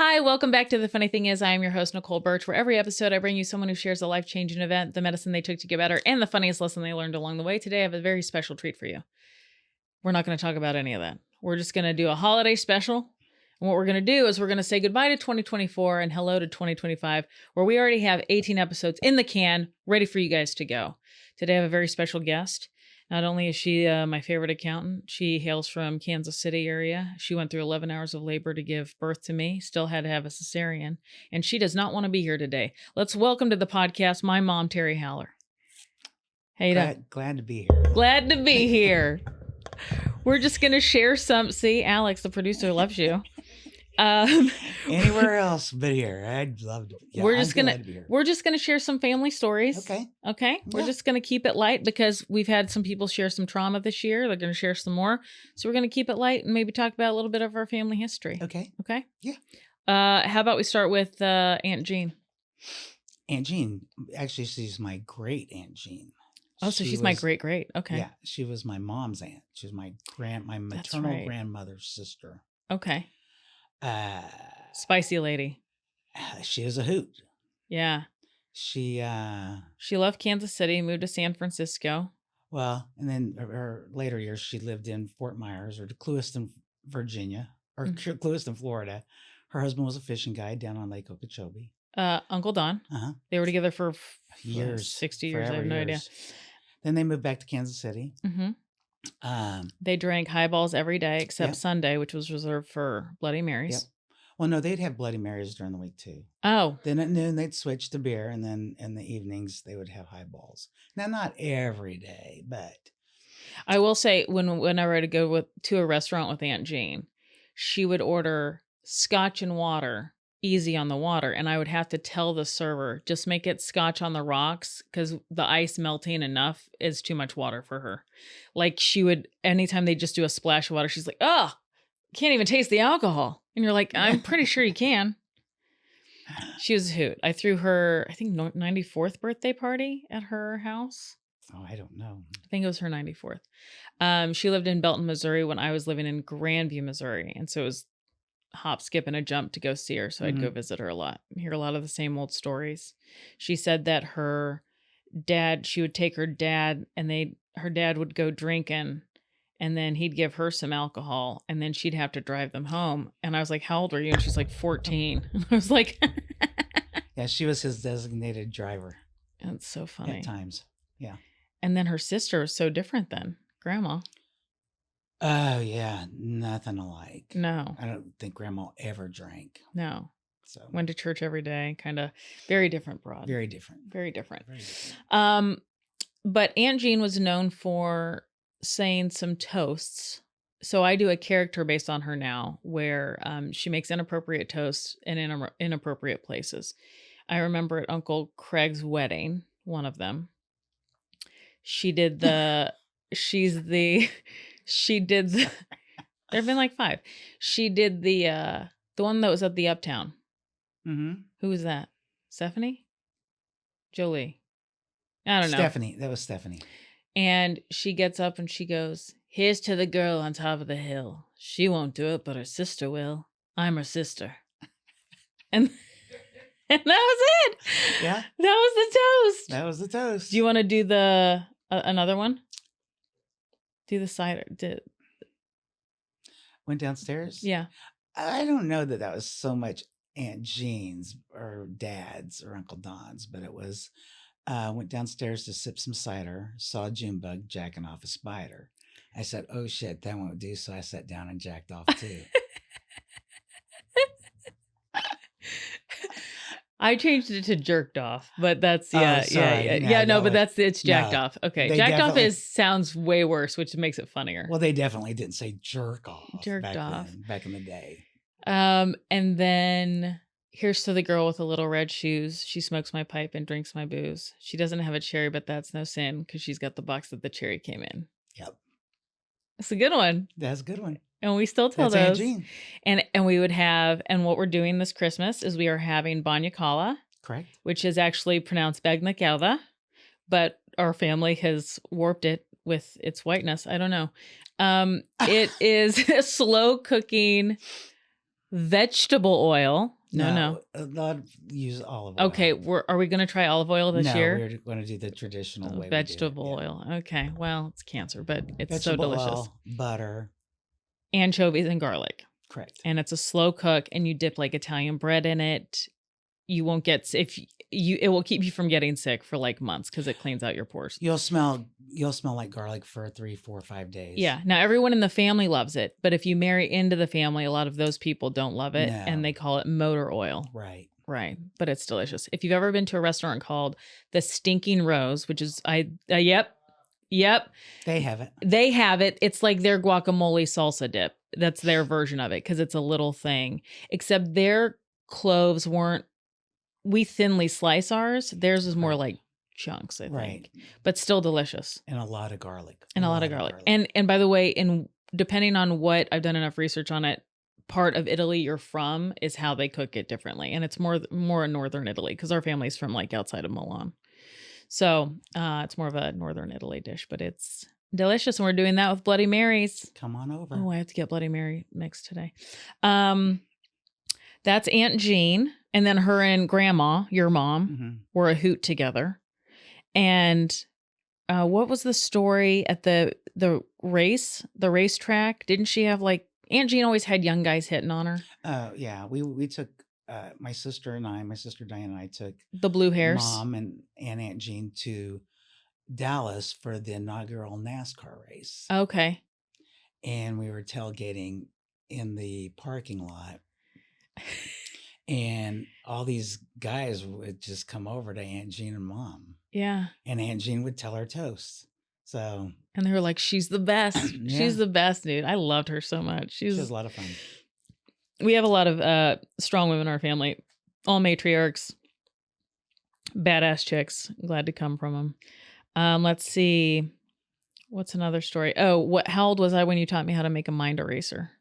Hi, welcome back to The Funny Thing Is. I am your host, Nicole Birch, where every episode I bring you someone who shares a life-changing event, the medicine they took to get better, and the funniest lesson they learned along the way. Today, I have a very special treat for you. We're not going to talk about any of that. We're just going to do a holiday special. And what we're going to do is we're going to say goodbye to 2024 and hello to 2025, where we already have 18 episodes in the can, ready for you guys to go. Today, I have a very special guest. Not only is she my favorite accountant, she hails from Kansas City area. She went through 11 hours of labor to give birth to me, still had to have a cesarean, and she does not want to be here today. Let's welcome to the podcast my mom, Terri Haller. Hey, glad to be here. Glad to be here. We're just going to share some. See, Alex, the producer, loves you. Anywhere else but here. I'd love to. Yeah, we're just gonna share some family stories. Okay. Yeah. We're just gonna keep it light because we've had some people share some trauma this year. They're gonna share some more, so we're gonna keep it light and maybe talk about a little bit of our family history. Okay. Yeah. How about we start with Aunt Jean? Aunt Jean, actually, she's my great Aunt Jean. Oh, so she's my great. Okay. Yeah, she was my mom's aunt. She was my maternal grandmother's sister. Okay. Spicy lady. She was a hoot. Yeah. She left Kansas City, moved to San Francisco. Well, and then her later years, she lived in Fort Myers or Clewiston, Virginia, or Clewiston, Florida. Her husband was a fishing guide down on Lake Okeechobee. Uncle Don. Uh-huh. They were together for years, 60 years. I have no idea. Then they moved back to Kansas City. Mm-hmm. They drank highballs every day except Sunday, which was reserved for Bloody Marys. Yep. Well, no, they'd have Bloody Marys during the week too. Oh. Then at noon they'd switch to beer, and then in the evenings they would have highballs. Now, not every day, but I will say whenever I'd go to a restaurant with Aunt Jean, she would order scotch and water, easy on the water, and I would have to tell the server, just make it scotch on the rocks because the ice melting enough is too much water for her. Like she would, anytime they just do a splash of water, she's like, oh, can't even taste the alcohol. And you're like, I'm pretty sure you can. She was a hoot. I threw her, I think, 94th birthday party at her house. Oh, I don't know. I think it was her 94th. She lived in Belton, Missouri when I was living in Grandview, Missouri. And so it was hop, skip, and a jump to go see her. So I'd go visit her a lot, hear a lot of the same old stories. She said that she would take her dad and her dad would go drinking and then he'd give her some alcohol and then she'd have to drive them home. And I was like, how old are you? And she's like, 14. And I was like, yeah, she was his designated driver. That's so funny. At times. Yeah. And then her sister was so different than Grandma. Oh, yeah. Nothing alike. No. I don't think Grandma ever drank. No. So went to church every day. Kind of very different broad. Very different. Very different. But Aunt Jean was known for saying some toasts. So I do a character based on her now where she makes inappropriate toasts in inappropriate places. I remember at Uncle Craig's wedding, one of them, there have been like 5. She did the one that was at the Uptown. Mm-hmm. Who was that? Stephanie? Jolie? I don't know. Stephanie. That was Stephanie. And she gets up and she goes, here's to the girl on top of the hill. She won't do it, but her sister will. I'm her sister. And that was it. Yeah. That was the toast. That was the toast. Do you want to do the another one? Do the cider. Went downstairs? Yeah. I don't know that was so much Aunt Jean's or Dad's or Uncle Don's, but it was, went downstairs to sip some cider, saw a June bug jacking off a spider. I said, oh shit, that won't do. So I sat down and jacked off too. I changed it to jerked off, but that's No, but it's jacked off. Okay, jacked off sounds way worse, which makes it funnier. Well, they definitely didn't say jerk off. Jerked off back in the day. And then here's to the girl with the little red shoes. She smokes my pipe and drinks my booze. She doesn't have a cherry, but that's no sin because she's got the box that the cherry came in. Yep, it's a good one. That's a good one. And we still tell That's those. Aunt Jean. And we would have, and what we're doing this Christmas is we are having Banyakala. Correct. Which is actually pronounced Bagnakala, but our family has warped it with its whiteness. I don't know. It is a slow cooking vegetable oil. No. A lot use olive oil. Okay, are we going to try olive oil this year? No, we're going to do the traditional way. Vegetable we do it. oil. Okay, well, it's cancer, but it's Vegetable so delicious. oil, butter, anchovies, and garlic. Correct. And it's a slow cook, and you dip like Italian bread in it. You won't get it will keep you from getting sick for like months because it cleans out your pores. You'll smell like garlic for 3, 4, 5 days. Yeah. Now everyone in the family loves it, but if you marry into the family, a lot of those people don't love it, and they call it motor oil. Right. Right. But it's delicious. If you've ever been to a restaurant called the Stinking Rose, which is yep. They have it. They have it. It's like their guacamole salsa dip. That's their version of it because it's a little thing. Except their cloves weren't. We thinly slice ours. Theirs is more like chunks, I think. Right. But still delicious. And a lot of garlic. And a lot of garlic. And by the way, depending on what I've done enough research on it, part of Italy you're from is how they cook it differently. And it's more in northern Italy because our family's from like outside of Milan. So it's more of a northern Italy dish, but it's delicious. And we're doing that with Bloody Marys. Come on over. Oh, I have to get Bloody Mary mixed today. That's Aunt Jean. And then her and Grandma, your mom, were a hoot together. And what was the story at the racetrack? Didn't she have like, Aunt Jean always had young guys hitting on her? Yeah. We took, my sister Diane and I took the blue hairs, Mom and Aunt Jean to Dallas for the inaugural NASCAR race. Okay. And we were tailgating in the parking lot. And all these guys would just come over to Aunt Jean and Mom. Yeah. And Aunt Jean would tell her toast. So. And they were like, she's the best. Yeah. She's the best, dude. I loved her so much. She was a lot of fun. We have a lot of strong women in our family. All matriarchs. Badass chicks. Glad to come from them. Let's see. What's another story? Oh, how old was I when you taught me how to make a mind eraser?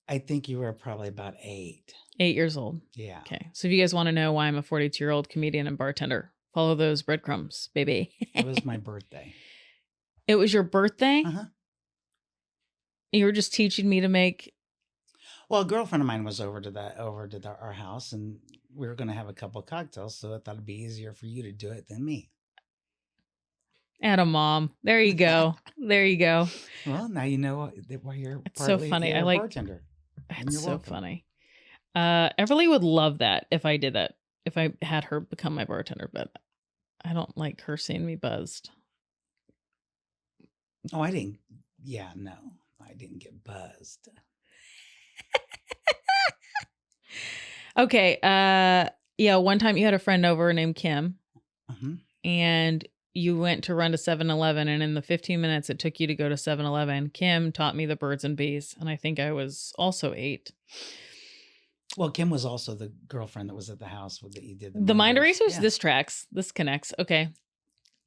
I think you were probably about 8. 8 years old. Yeah. Okay. So if you guys want to know why I'm a 42-year-old comedian and bartender, follow those breadcrumbs, baby. It was my birthday. It was your birthday? Uh-huh. You were just teaching me to make. Well, a girlfriend of mine was over to our house, and we were going to have a couple of cocktails, so I thought it'd be easier for you to do it than me. Atta Mom. There you go. There you go. Well, now you know why you're it's so funny. I like bartender. It's so funny. Everly would love that if I did that. If I had her become my bartender, but I don't like her seeing me buzzed. Oh, I didn't. Yeah, no, I didn't get buzzed. Okay. Yeah. One time you had a friend over named Kim, and you went to run to 7-Eleven, and in the 15 minutes it took you to go to 7-Eleven, Kim taught me the birds and bees, and I think I was also 8. Well, Kim was also the girlfriend that was at the house that you did the mind erasers. Yeah. This tracks. This connects. Okay.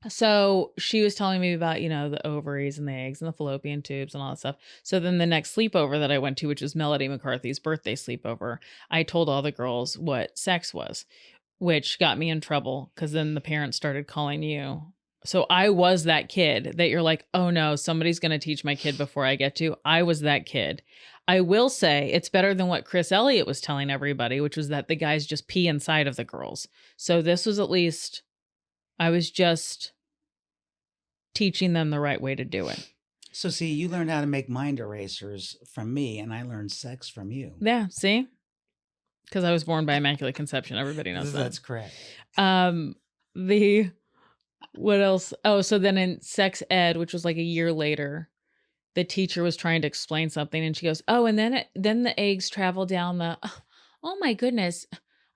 So she was telling me about, the ovaries and the eggs and the fallopian tubes and all that stuff. So then the next sleepover that I went to, which was Melody McCarthy's birthday sleepover, I told all the girls what sex was, which got me in trouble because then the parents started calling you. So I was that kid that you're like, oh no, somebody's going to teach my kid before I get to. I was that kid. I will say it's better than what Chris Elliott was telling everybody, which was that the guys just pee inside of the girls. So this was at least, I was just teaching them the right way to do it. So see, you learned how to make mind erasers from me, and I learned sex from you. Yeah, see? Because I was born by Immaculate Conception. Everybody knows that. That's correct. What else? Oh, so then in sex ed, which was like a year later, the teacher was trying to explain something, and she goes, "Oh, and then the eggs travel down the. Oh my goodness,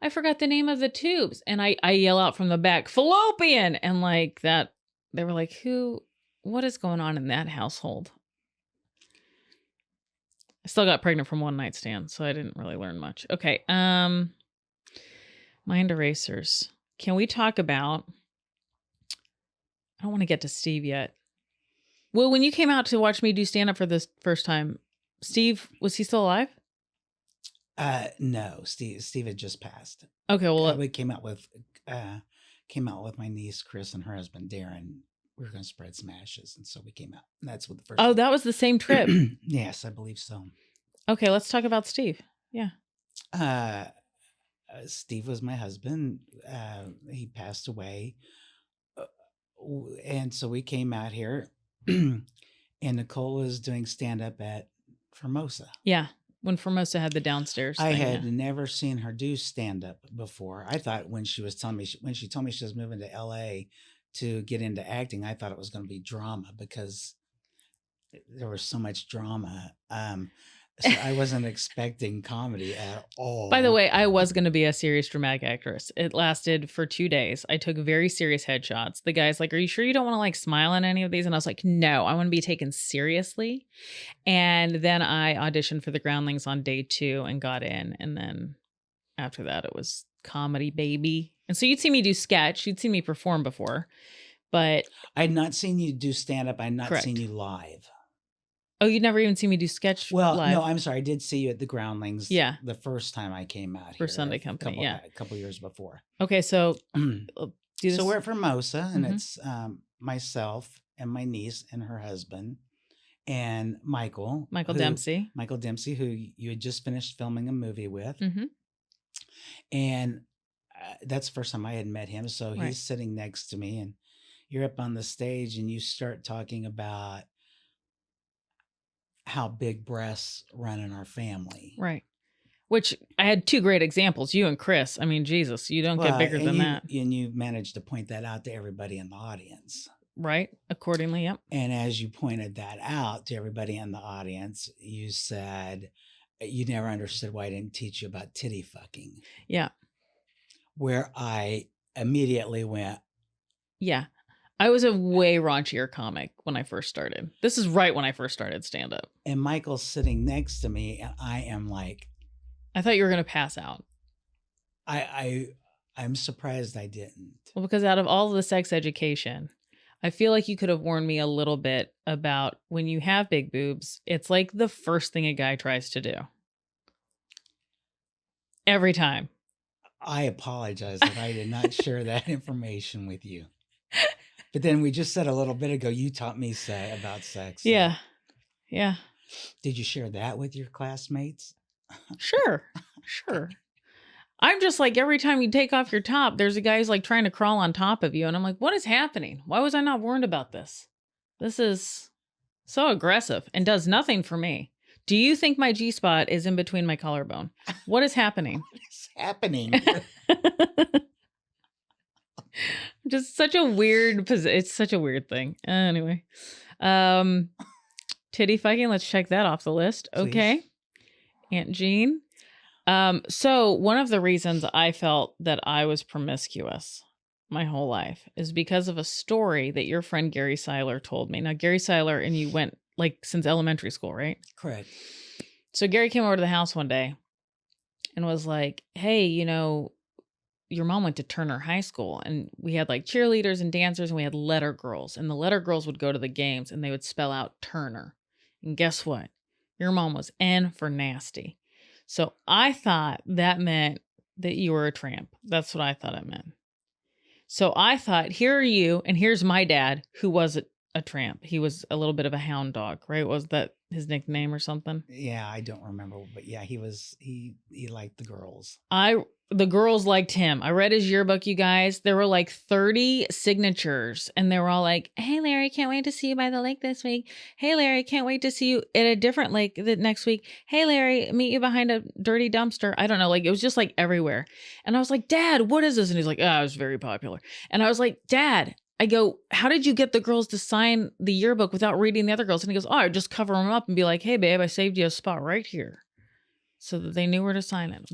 I forgot the name of the tubes." And I yell out from the back, "Fallopian!" And like that, they were like, what is going on in that household? I still got pregnant from one night stand, so I didn't really learn much. Okay. Mind erasers. Can we talk about, I don't want to get to Steve yet. Well, when you came out to watch me do stand-up for the first time, Steve, was he still alive? No, Steve had just passed. Okay, well, we came out with my niece Chris and her husband Darren. We were going to spread some ashes, and so we came out. And that's what the first. Oh, that was the same trip. Yes, I believe so. Okay, let's talk about Steve. Yeah. Uh, Steve was my husband. He passed away. Uh, and so we came out here, and Nicole was doing stand up at Formosa. Yeah. When Formosa had the downstairs I thing. had Yeah. never seen her do stand up before. I thought when she was telling me, when she told me she was moving to LA to get into acting, I thought it was going to be drama because there was so much drama. So I wasn't expecting comedy at all. By the way, I was going to be a serious dramatic actress. It lasted for 2 days. I took very serious headshots. The guy's like, "Are you sure you don't want to like smile in any of these?" And I was like, "No, I want to be taken seriously." And then I auditioned for the Groundlings on day 2 and got in. And then after that, it was comedy, baby. And so you'd see me do sketch. You'd seen me perform before, but I had not seen you do stand up. I had not Correct. seen you live. oh, you'd never even seen me do sketch Well, live. no, I'm sorry. I did see you at the Groundlings. Yeah. The first time I came out For here. Sunday Company, yeah. A couple years before. Okay, so do this. So we're at Formosa, and Mhm. it's myself and my niece and her husband, and Michael Dempsey. Michael Dempsey, who you had just finished filming a movie with. Mhm. And that's the first time I had met him. So Right. he's sitting next to me, and you're up on the stage, and you start talking about how big breasts run in our family. Right. Which I had 2 great examples, you and Chris. I mean, Jesus, you don't get bigger than that. And you managed to point that out to everybody in the audience. Right. Accordingly, yep. And as you pointed that out to everybody in the audience, you said you never understood why I didn't teach you about titty fucking. Yeah. Where I immediately went, Yeah. I was a way raunchier comic when I first started. This is right when I first started stand up. and Michael's sitting next to me, and I am like, I thought you were going to pass out. I'm surprised I didn't. Well, because out of all the sex education, I feel like you could have warned me a little bit about when you have big boobs, it's like the first thing a guy tries to do. Every time. I apologize that I did not share that information with you. But then we just said a little bit ago, you taught me about sex. So. Yeah. Yeah. Did you share that with your classmates? Sure. Sure. I'm just like, every time you take off your top, there's a guy who's like trying to crawl on top of you. And I'm like, what is happening? Why was I not warned about this? This is so aggressive and does nothing for me. Do you think my G-spot is in between my collarbone? What is happening? What is happening? Just such a weird position. It's such a weird thing. Anyway, titty fucking. Let's check that off the list. Okay. Please. Aunt Jean. So one of the reasons I felt that I was promiscuous my whole life is because of a story that your friend Gary Seiler told me. Now, Gary Seiler and you went like since elementary school, right? Correct. So Gary came over to the house one day and was like, hey, you know, your mom went to Turner High School and we had like cheerleaders and dancers and we had letter girls, and the letter girls would go to the games and they would spell out Turner. And guess what? Your mom was N for nasty. So I thought that meant that you were a tramp. That's what I thought it meant. So I thought, here are you, and here's my dad, who was a tramp. He was a little bit of a hound dog, right? Was that his nickname or something? Yeah, I don't remember, but yeah, he liked the girls. The girls liked him. I read his yearbook, you guys. There were like 30 signatures, and they were all like, hey, Larry, can't wait to see you by the lake this week. Hey, Larry, can't wait to see you at a different lake the next week. Hey, Larry, meet you behind a dirty dumpster. I don't know. Like, it was just like everywhere. And I was like, Dad, what is this? And he's like, I was very popular. And I was like, Dad, I go, how did you get the girls to sign the yearbook without reading the other girls? And he goes, I just cover them up and be like, hey, babe, I saved you a spot right here. So that they knew where to sign it.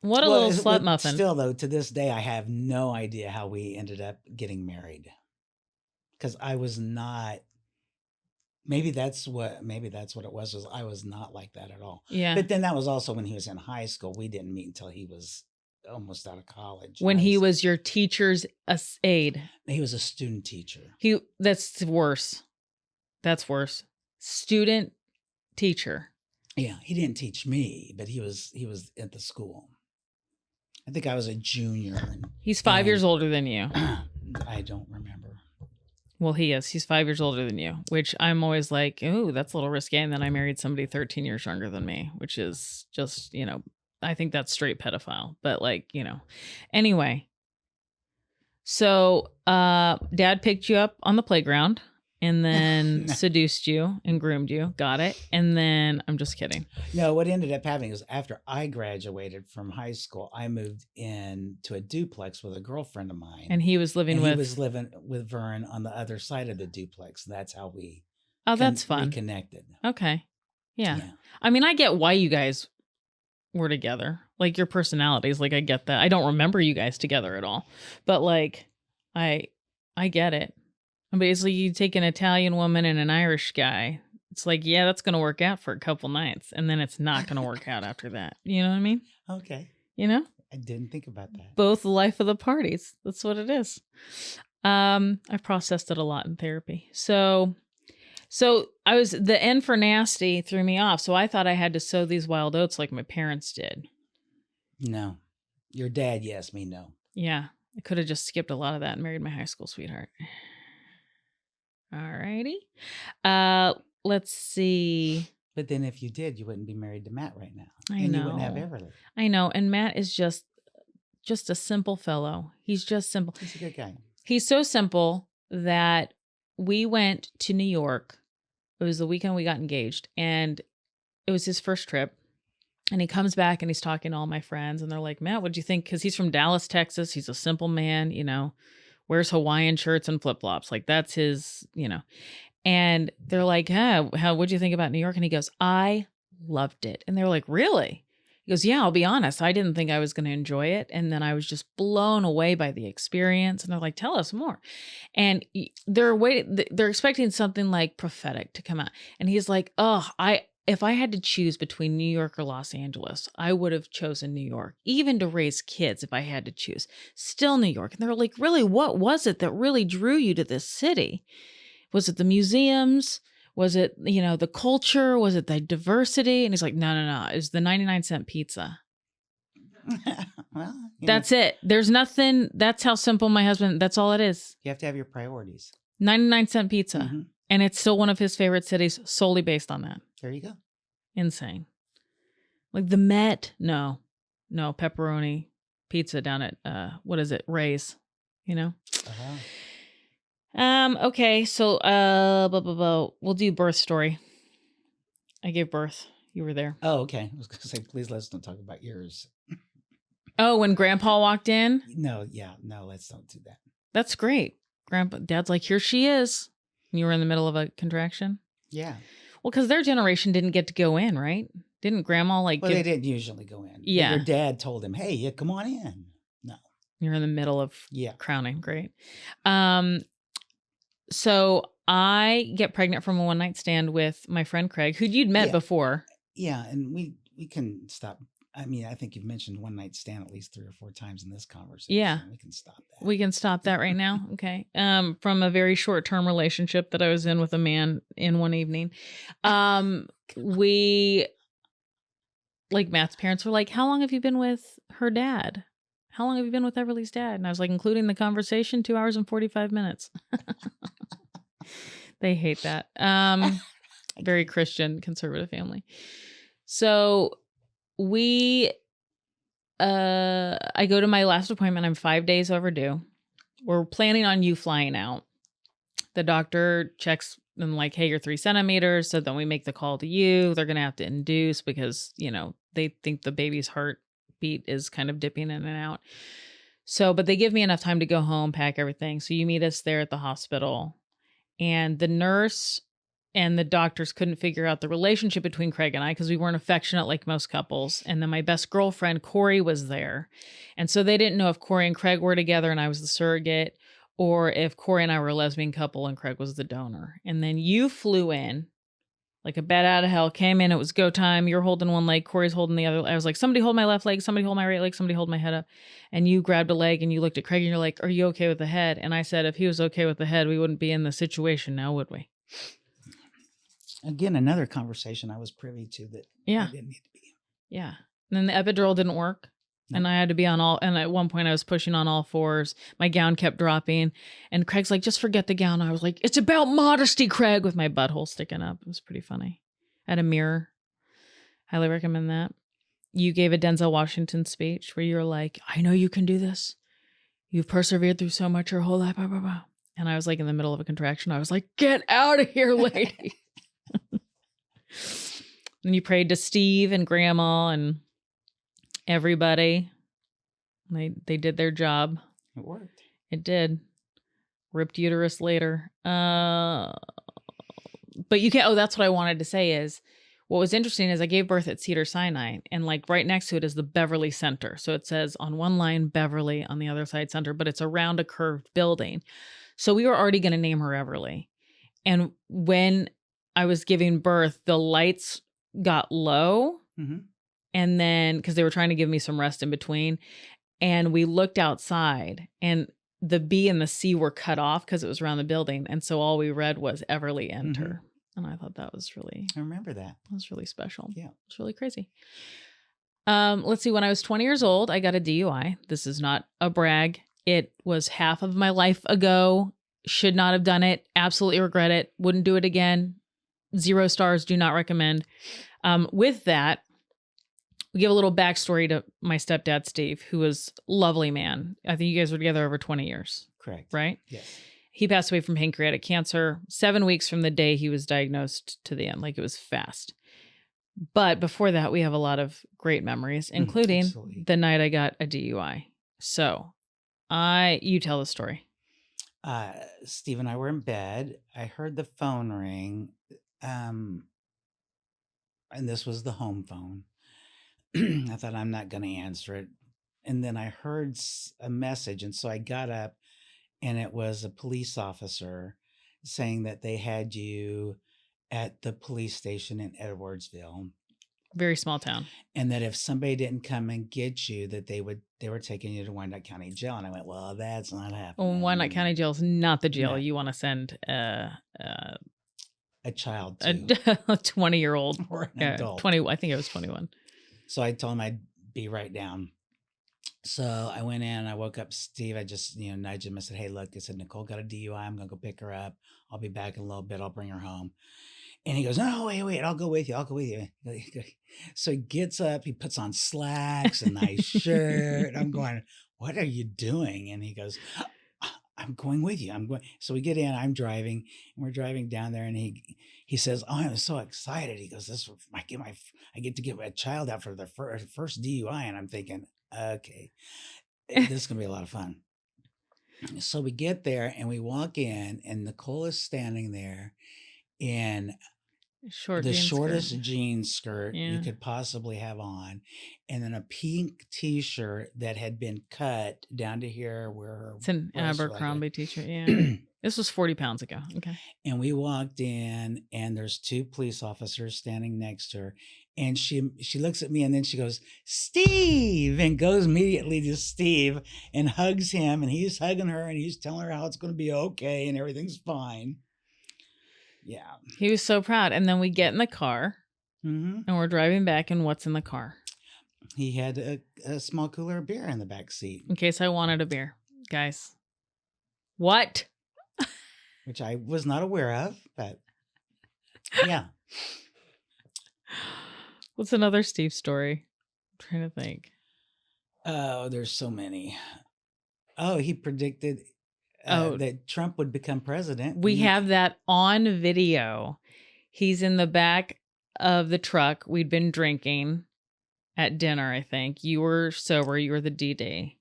What a little slut muffin. Still, though, to this day, I have no idea how we ended up getting married. Because I was not. Maybe that's what it was I was not like that at all. Yeah. But then that was also when he was in high school. We didn't meet until he was almost out of college. When he was your teacher's aide. He was a student teacher. That's worse. That's worse. Student teacher. Yeah, he didn't teach me, but he was at the school. I think I was a junior. He's 5 years older than you. I don't remember. Well, he is. He's 5 years older than you, which I'm always like, ooh, that's a little risque. And then I married somebody 13 years younger than me, which is just, I think that's straight pedophile. But like, anyway. So dad picked you up on the playground and then seduced you and groomed you. Got it. And then I'm just kidding. No, what ended up happening was after I graduated from high school, I moved into a duplex with a girlfriend of mine. And he was living with Vern on the other side of the duplex. That's how we that's fun. reconnected. Okay. Yeah. I mean, I get why you guys were together. Like your personalities, like I get that. I don't remember you guys together at all. But like I get it. Basically, you take an Italian woman and an Irish guy. It's like, yeah, that's going to work out for a couple nights. And then it's not going to work out after that. You know what I mean? Okay. I didn't think about that. Both the life of the parties. That's what it is. I've processed it a lot in therapy. So the N for nasty threw me off. So I thought I had to sow these wild oats like my parents did. No. Your dad, yes, me, no. Yeah. I could have just skipped a lot of that and married my high school sweetheart. Alrighty. Let's see. But then if you did, you wouldn't be married to Matt right now. I know. You wouldn't have Everly. I know. And Matt is just a simple fellow. He's just simple. He's a good guy. He's so simple that we went to New York. It was the weekend we got engaged, and it was his first trip. And he comes back and he's talking to all my friends, and they're like, Matt, what'd you think? Because he's from Dallas, Texas. He's a simple man, wears Hawaiian shirts and flip-flops. Like that's his, And they're like, what'd you think about New York? And he goes, I loved it. And they're like, really? He goes, yeah, I'll be honest. I didn't think I was going to enjoy it. And then I was just blown away by the experience. And they're like, tell us more. And they're expecting something like prophetic to come out. And he's like, if I had to choose between New York or Los Angeles, I would have chosen New York, even to raise kids if I had to choose. Still New York. And they're like, really, what was it that really drew you to this city? Was it the museums? Was it, the culture? Was it the diversity? And he's like, no. It was the 99-cent pizza. Well, that's it. There's nothing. That's how simple my husband, that's all it is. You have to have your priorities. 99-cent pizza. Mm-hmm. And it's still one of his favorite cities solely based on that. There you go. Insane. Like the Met. No, pepperoni pizza down at, what is it? Ray's, Uh-huh. Okay, so we'll do birth story. I gave birth. You were there. Oh, okay. I was gonna say, please let's not talk about yours. Oh, when Grandpa walked in? No, let's don't do that. That's great. Dad's like, here she is. And you were in the middle of a contraction? Yeah. Well, because their generation didn't get to go in, right? Didn't Grandma they didn't usually go in. Yeah. But your dad told him, hey, come on in. No. You're in the middle of crowning. Great. So I get pregnant from a one-night stand with my friend Craig, who you'd met before. Yeah, and we can stop. I mean, I think you've mentioned one-night stand at least 3 or 4 times in this conversation. Yeah. We can stop that. We can stop that right now. Okay. From a very short-term relationship that I was in with a man in one evening. We, like Matt's parents were like, how long have you been with her dad? How long have you been with Everly's dad? And I was like, including the conversation, 2 hours and 45 minutes. They hate that. Very Christian, conservative family. So I go to my last appointment. I'm 5 days overdue. We're planning on you flying out. The doctor checks them like, hey, you're 3 centimeters. So then we make the call to you. They're going to have to induce because, they think the baby's heartbeat is kind of dipping in and out. So, but they give me enough time to go home, pack everything. So you meet us there at the hospital. And the nurse and the doctors couldn't figure out the relationship between Craig and I because we weren't affectionate like most couples. And then my best girlfriend, Corey, was there. And so they didn't know if Corey and Craig were together and I was the surrogate, or if Corey and I were a lesbian couple and Craig was the donor. And then you flew in like a bat out of hell, came in, it was go time. You're holding one leg, Corey's holding the other. I was like, somebody hold my left leg, somebody hold my right leg, somebody hold my head up. And you grabbed a leg and you looked at Craig and you're like, are you okay with the head? And I said, if he was okay with the head, we wouldn't be in the situation now, would we? Again, another conversation I was privy to that I didn't need to be in. Yeah. And then the epidural didn't work. And I had to be on all, and at one point I was pushing on all fours. My gown kept dropping. And Craig's like, just forget the gown. I was like, it's about modesty, Craig, with my butthole sticking up. It was pretty funny. I had a mirror. Highly recommend that. You gave a Denzel Washington speech where you were like, I know you can do this. You've persevered through so much your whole life. Blah, blah, blah. And I was like in the middle of a contraction. I was like, get out of here, lady. And you prayed to Steve and Grandma and everybody. They did their job. It worked. It did. Ripped uterus later. But you can't. Oh, that's what I wanted to say is what was interesting is I gave birth at Cedars-Sinai, and like right next to it is the Beverly Center. So it says on one line Beverly, on the other side Center, but it's around a curved building. So we were already going to name her Everly. And when I was giving birth, the lights got low. Mm-hmm. And then, because they were trying to give me some rest in between, and we looked outside and the B and the C were cut off because it was around the building. And so all we read was Everly enter. Mm-hmm. And I thought that was really, I remember that. That was really special. Yeah. It was really crazy. Let's see. When I was 20 years old, I got a DUI. This is not a brag. It was half of my life ago. Should not have done it. Absolutely regret it. Wouldn't do it again. 0 stars. Do not recommend. With that, we give a little backstory to my stepdad, Steve, who was a lovely man. I think you guys were together over 20 years. Correct. Right? Yes. He passed away from pancreatic cancer 7 weeks from the day he was diagnosed to the end. Like it was fast. But before that, we have a lot of great memories, including the night I got a DUI. So you tell the story. Steve and I were in bed. I heard the phone ring. And this was the home phone. I thought, I'm not going to answer it. And then I heard a message. And so I got up, and it was a police officer saying that they had you at the police station in Edwardsville. Very small town. And that if somebody didn't come and get you, that they were taking you to Wyandotte County Jail. And I went, well, that's not happening. Well, Wyandotte County Jail is not the jail No. you want to send a child to. a 20-year-old or an adult. 20. I think it was 21. So I told him I'd be right down. So I went in, I woke up Steve. I just, nudged him. I said, hey, look, I said, Nicole got a DUI. I'm going to go pick her up. I'll be back in a little bit. I'll bring her home. And he goes, no, wait, I'll go with you. So he gets up, he puts on slacks, a nice shirt. I'm going, what are you doing? And he goes, I'm going with you. So we get in, I'm driving, and we're driving down there, and he says, oh, I'm so excited. He goes, I get to get my child out for the first DUI. And I'm thinking, okay, this is going to be a lot of fun. So we get there and we walk in, and Nicole is standing there in the shortest jean skirt you could possibly have on, and then a pink t-shirt that had been cut down to here where it's an Abercrombie t-shirt. Yeah. This was 40 pounds ago. Okay. And we walked in, and there's 2 police officers standing next to her, and she looks at me, and then she goes, Steve, and goes immediately to Steve and hugs him, and he's hugging her, and he's telling her how it's going to be okay and everything's fine. Yeah. He was so proud. And then we get in the car, and we're driving back, and what's in the car? He had a small cooler of beer in the back seat. In case I wanted a beer. Guys. What? Which I was not aware of, but yeah. What's another Steve story? I'm trying to think. Oh, there's so many. Oh, he predicted that Trump would become president. We have that on video. He's in the back of the truck. We'd been drinking at dinner, I think. You were sober. You were the DD.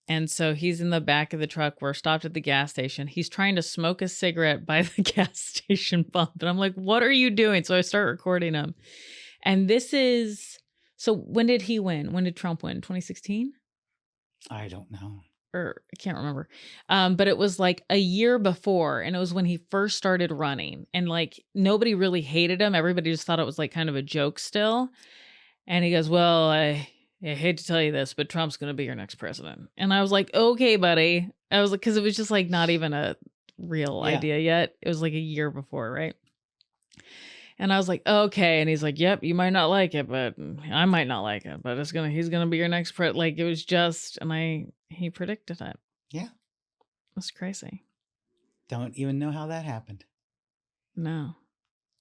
And so he's in the back of the truck. We're stopped at the gas station. He's trying to smoke a cigarette by the gas station pump. And I'm like, what are you doing? So I start recording him. And this is, so when did he win? When did Trump win? 2016? I don't know. Or I can't remember. But it was like a year before. And it was when he first started running. And like nobody really hated him. Everybody just thought it was like kind of a joke still. And he goes, well, I hate to tell you this, but Trump's going to be your next president. And I was like, okay, buddy. I was like, because it was just like not even a real idea yet. It was like a year before, right? And I was like, okay. And he's like, yep, you might not like it, but I might not like it, but he's going to be your next like, it was just, and he predicted it. Yeah. That's crazy. Don't even know how that happened. No.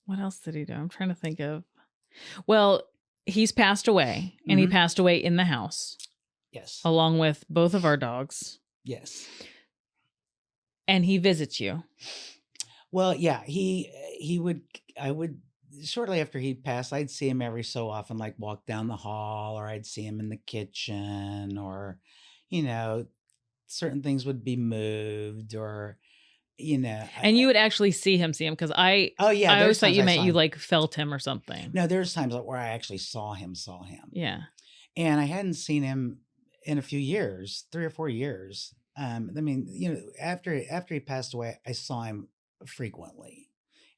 What else did he do? I'm trying to think of. Well, he's passed away, and he passed away in the house. Yes. Along with both of our dogs. Yes. And he visits you. Well, yeah, I would, shortly after he passed, I'd see him every so often, like walk down the hall, or I'd see him in the kitchen, or, certain things would be moved, or, And you would actually see him, because I always thought you meant you like felt him or something. No, there's times where I actually saw him. Yeah. And I hadn't seen him in a few years, 3 or 4 years. After he passed away, I saw him frequently,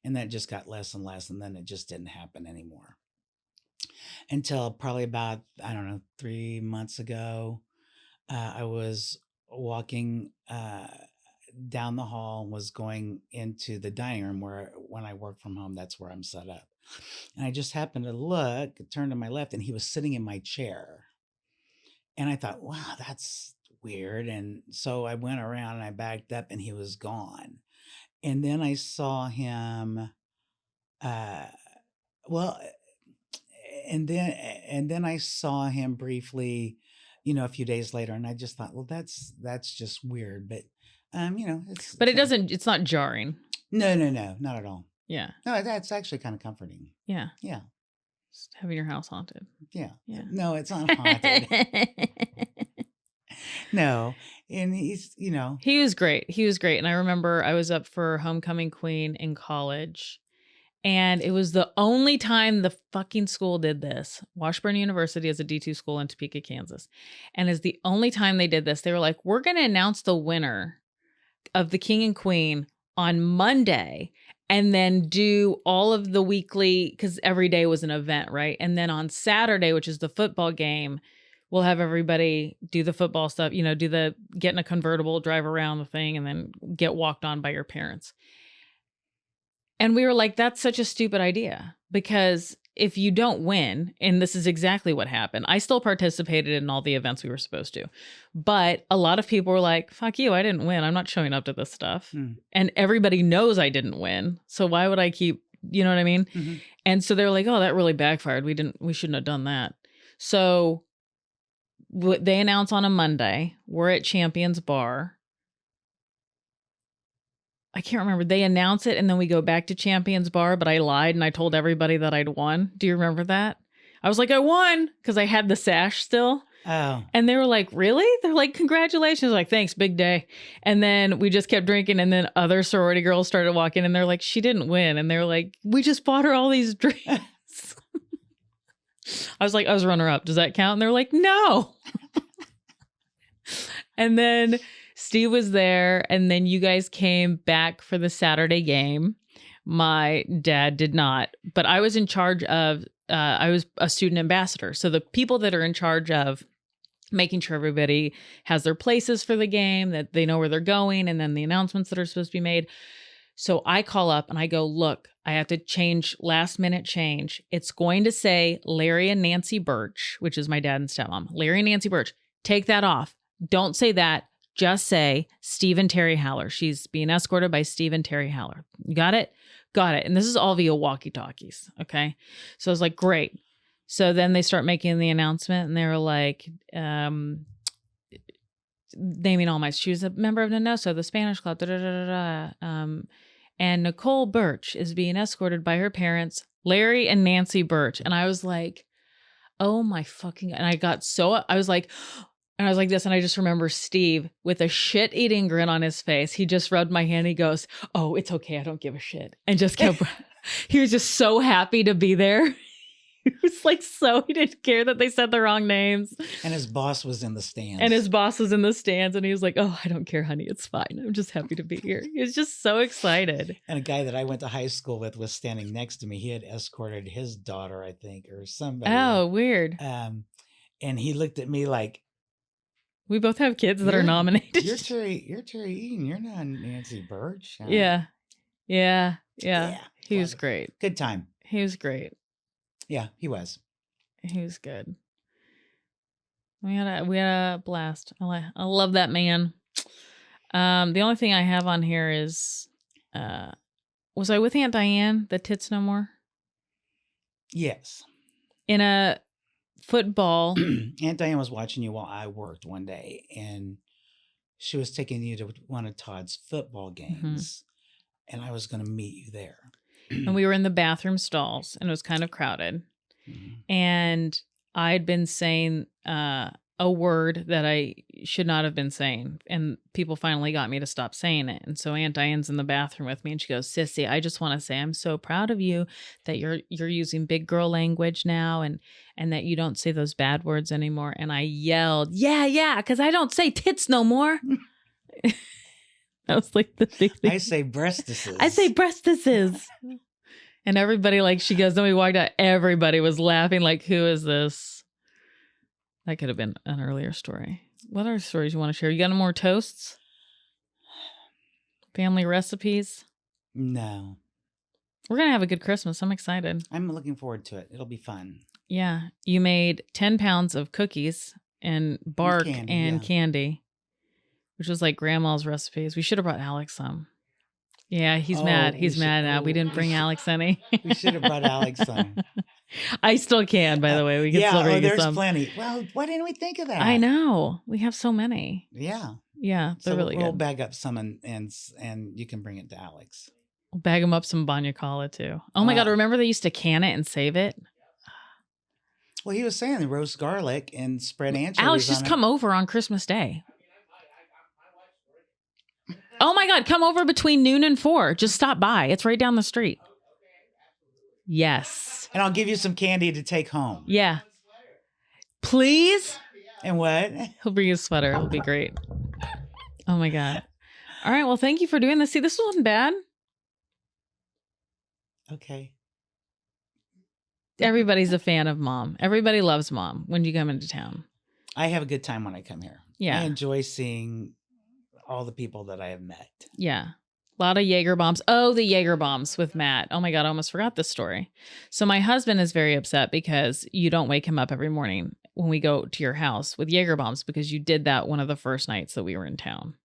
and that just got less and less, and then it just didn't happen anymore until probably about, I don't know, 3 months ago. I was walking down the hall and was going into the dining room where, when I work from home, that's where I'm set up. And I just happened to look, turn to my left, and he was sitting in my chair. And I thought, wow, that's weird. And so I went around and I backed up, and he was gone. And then I saw him, and then I saw him briefly, a few days later, and I just thought, well, that's just weird. But, it's not jarring. No, not at all. Yeah. No, that's actually kind of comforting. Yeah. Yeah. Just having your house haunted. Yeah. Yeah. No, it's not haunted. No. And he's, He was great. And I remember I was up for Homecoming Queen in college, and it was the only time the fucking school did this. Washburn University is a D2 school in Topeka, Kansas. And is the only time they did this. They were like, we're going to announce the winner of the King and Queen on Monday, and then do all of the weekly, because every day was an event, right? And then on Saturday, which is the football game, we'll have everybody do the football stuff, do the get in a convertible, drive around the thing, and then get walked on by your parents. And we were like, that's such a stupid idea, because if you don't win, and this is exactly what happened, I still participated in all the events we were supposed to. But a lot of people were like, fuck you, I didn't win. I'm not showing up to this stuff. And everybody knows I didn't win. So why would I keep, you know what I mean? Mm-hmm. And so they're like, oh, that really backfired. We shouldn't have done that. So they announce on a Monday, we're at Champions Bar. I can't remember. They announce it, and then we go back to Champions Bar, but I lied and I told everybody that I'd won. Do you remember that? I was like, I won, because I had the sash still. Oh. And they were like, really? They're like, congratulations. Like, thanks, big day. And then we just kept drinking, and then other sorority girls started walking, and they're like, she didn't win. And they were like, we just bought her all these drinks. I was like, I was runner-up. Does that count? And they were like, no. And then Steve was there, and then you guys came back for the Saturday game. My dad did not, but I was in charge of, I was a student ambassador. So the people that are in charge of making sure everybody has their places for the game, that they know where they're going, and then the announcements that are supposed to be made. So I call up and I go, look, I have to change, last minute change. It's going to say Larry and Nancy Birch, which is my dad and stepmom. Larry and Nancy Birch, take that off. Don't say that. Just say Steve and Terri Haller. She's being escorted by Steve and Terri Haller. You got it? Got it. And this is all via walkie-talkies. Okay. So I was like, great. So then they start making the announcement, and they were like, naming all my, she was a member of Nenoso, the Spanish club, and Nicole Birch is being escorted by her parents, Larry and Nancy Birch. And I was like, oh my fucking, and I was like this, and I just remember Steve with a shit-eating grin on his face. He just rubbed my hand. He goes, oh, it's okay. I don't give a shit. And just kept, he was just so happy to be there. He was like, he didn't care that they said the wrong names. And his boss was in the stands. And he was like, oh, I don't care, honey. It's fine. I'm just happy to be here. He was just so excited. And a guy that I went to high school with was standing next to me. He had escorted his daughter, I think, or somebody. Oh, weird. And he looked at me like, we both have kids that are nominated. You're Terri Eaton. You're not Nancy Birch. Yeah. He was great. Good time. He was great. Yeah, he was. He was good. We had a blast. I love that man. The only thing I have on here is, was I with Aunt Diane, the Tits No More? Yes. In a football. Aunt Diane was watching you while I worked one day, and she was taking you to one of Todd's football games, and I was going to meet you there. And we were in the bathroom stalls, and it was kind of crowded. And I'd been saying a word that I should not have been saying, and people finally got me to stop saying it. And so Aunt Diane's in the bathroom with me, and she goes, "Sissy, I just want to say I'm so proud of you that you're using big girl language now, and that you don't say those bad words anymore." And I yelled, "Yeah, because I don't say tits no more." That was like the big thing. I say breastises. I say breastises. And everybody, like, she goes, then we walked out, everybody was laughing, like, who is this? That could have been an earlier story. What other stories you want to share? You got any more toasts? Family recipes? No. We're going to have a good Christmas. I'm excited. I'm looking forward to it. It'll be fun. Yeah. You made 10 pounds of cookies and bark and candy, which was like grandma's recipes. We should have brought Alex some. Yeah, he's mad. He's mad now. We didn't bring Alex any. We should have brought Alex some. I still can, by the way. We can still bring you some. There's plenty. Well, why didn't we think of that? I know. We have so many. Yeah. Yeah, they're really we'll good. bag up some and you can bring it to Alex. We'll bag them up some Banya Cola too. Oh my God, remember they used to can it and save it? Well, he was saying the roast garlic and spread anchovies. Alex, just come over on Christmas Day. Oh my God, come over between noon and 4. Just stop by. It's right down the street. Yes. And I'll give you some candy to take home. Yeah. Please? And what? He'll bring you a sweater. It'll be great. Oh my God. All right. Well, thank you for doing this. See, this wasn't bad. Okay. Everybody's a fan of Mom. Everybody loves Mom when you come into town. I have a good time when I come here. Yeah. I enjoy seeing all the people that I have met. Yeah. A lot of Jaeger bombs. Oh, the Jaeger bombs with Matt. Oh my God, I almost forgot this story. So my husband is very upset because you don't wake him up every morning when we go to your house with Jaeger bombs because you did that one of the first nights that we were in town.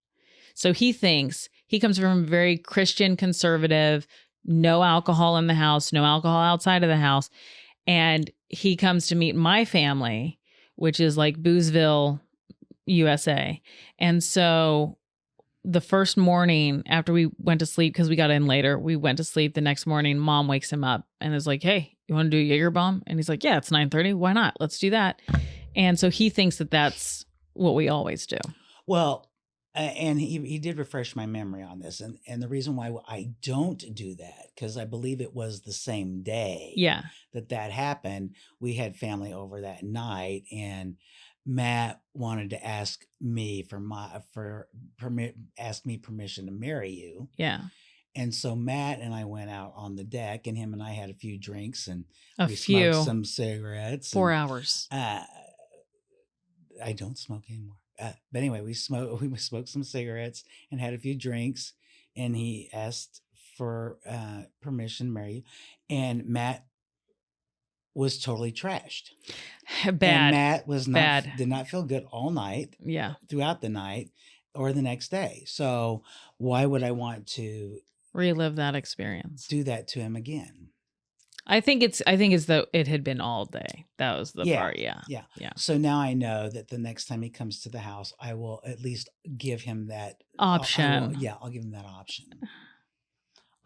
So he thinks, he comes from a very Christian conservative, no alcohol in the house, no alcohol outside of the house. And he comes to meet my family, which is like Boozeville, USA. And so the first morning after we went to sleep, because we got in later, we went to sleep. The next morning, Mom wakes him up and is like, "Hey, you want to do a Jaeger bomb?" And he's like, "Yeah, it's 9:30. Why not? Let's do that." And so he thinks that that's what we always do. Well, and he did refresh my memory on this. And the reason why I don't do that, because I believe it was the same day that happened. We had family over that night, and Matt wanted to ask me ask me permission to marry you. Yeah. And so Matt and I went out on the deck, and him and I had a few drinks, and we smoked some cigarettes. 4 hours. I don't smoke anymore. But anyway, we smoked some cigarettes and had a few drinks, and he asked for permission to marry you. And Matt was totally trashed. Bad. And Matt was did not feel good all night. Yeah. Throughout the night or the next day. So why would I want to relive that experience? Do that to him again? I think it's though it had been all day. That was the part. Yeah. So now I know that the next time he comes to the house, I will at least give him that option. I'll give him that option.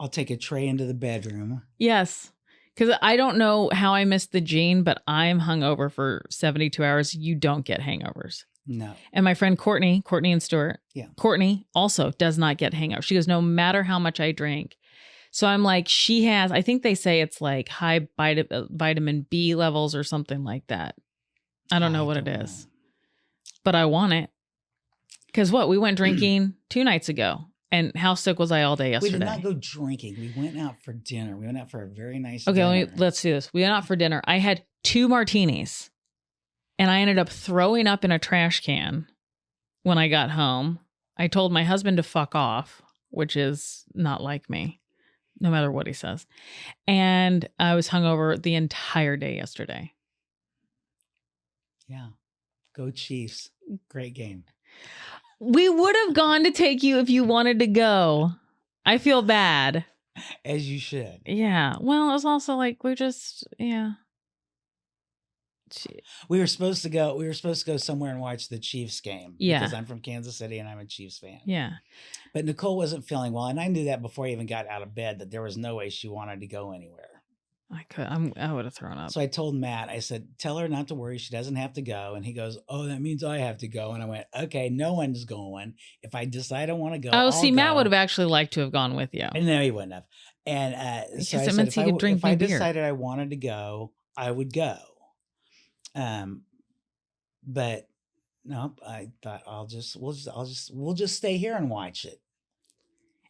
I'll take a tray into the bedroom. Yes. Because I don't know how I missed the gene, but I'm hungover for 72 hours. You don't get hangovers. No. And my friend Courtney and Stuart, Courtney also does not get hangovers. She goes, no matter how much I drink. So I'm like, she has, I think they say it's like high vitamin B levels or something like that. I don't know what it is, but I want it. Because we went drinking 2 nights ago. And how sick was I all day yesterday? We did not go drinking. We went out for dinner. We went out for a very nice dinner. Okay, let's do this. We went out for dinner. I had 2 martinis, and I ended up throwing up in a trash can when I got home. I told my husband to fuck off, which is not like me. no matter what he says. And I was hungover the entire day yesterday. Yeah. Go Chiefs. Great game. We would have gone to take you if you wanted to go. I feel bad. As you should. Yeah. Well, it was also like, we're just, yeah. We were supposed to go somewhere and watch the Chiefs game. Yeah. Because I'm from Kansas City and I'm a Chiefs fan. Yeah. But Nicole wasn't feeling well. And I knew that before I even got out of bed, that there was no way she wanted to go anywhere. I would have thrown up. So I told Matt, I said, tell her not to worry. She doesn't have to go. And he goes, oh, that means I have to go. And I went, okay, no one's going. If I decide I want to go, oh, I'll see, go. Matt would have actually liked to have gone with you. And no, he wouldn't have. And so I it said, meant he could drink if I beer. decided I wanted to go, I would go. But no, I thought we'll just stay here and watch it.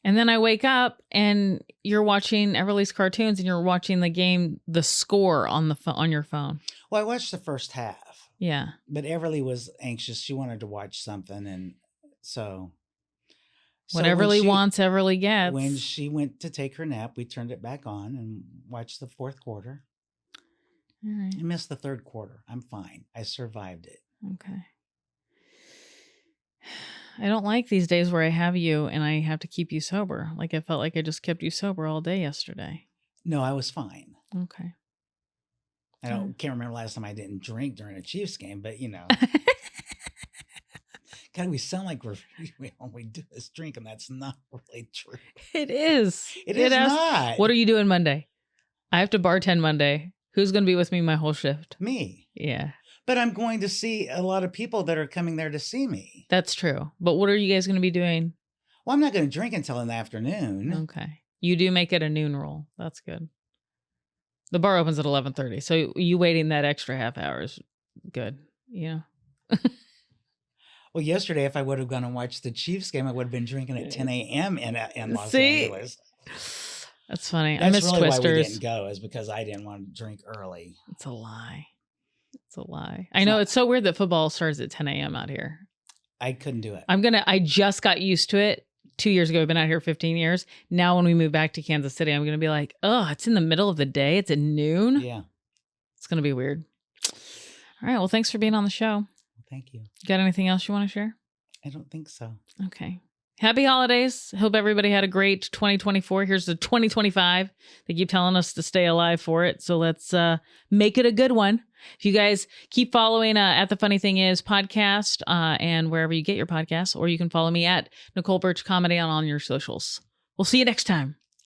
And then I wake up and you're watching Everly's cartoons and you're watching the game, the score on on your phone. Well, I watched the first half. Yeah. But Everly was anxious. She wanted to watch something. And so what Everly wants, Everly gets. When she went to take her nap, we turned it back on and watched the fourth quarter. All right. I missed the third quarter. I'm fine. I survived it. Okay. I don't like these days where I have you and I have to keep you sober. Like I felt like I just kept you sober all day yesterday. No, I was fine. Okay. I can't remember last time I didn't drink during a Chiefs game, but you know. God, we sound like we do this drink, and that's not really true. It is. It is not. What are you doing Monday? I have to bartend Monday. Who's going to be with me my whole shift? Me. Yeah. But I'm going to see a lot of people that are coming there to see me. That's true. But what are you guys going to be doing? Well, I'm not going to drink until in the afternoon. Okay. You do make it a noon roll. That's good. The bar opens at 11:30. So you waiting that extra half hour is good. You know? Well, yesterday, if I would have gone and watched the Chiefs game, I would have been drinking at 10 a.m. in Los Angeles. That's funny. That's I miss really Twisters. Why we didn't go, is because I didn't want to drink early. It's a lie. It's a lie. I know it's so weird that football starts at 10 a.m. out here. I couldn't do it. I just got used to it 2 years ago. I've been out here 15 years. Now when we move back to Kansas City, I'm going to be like, oh, it's in the middle of the day. It's at noon. Yeah. It's going to be weird. All right. Well, thanks for being on the show. Thank you. Got anything else you want to share? I don't think so. Okay. Happy holidays. Hope everybody had a great 2024. Here's the 2025. They keep telling us to stay alive for it. So let's make it a good one. If you guys keep following at The Funny Thing Is podcast and wherever you get your podcasts, or you can follow me at Nicole Birch Comedy on all your socials. We'll see you next time.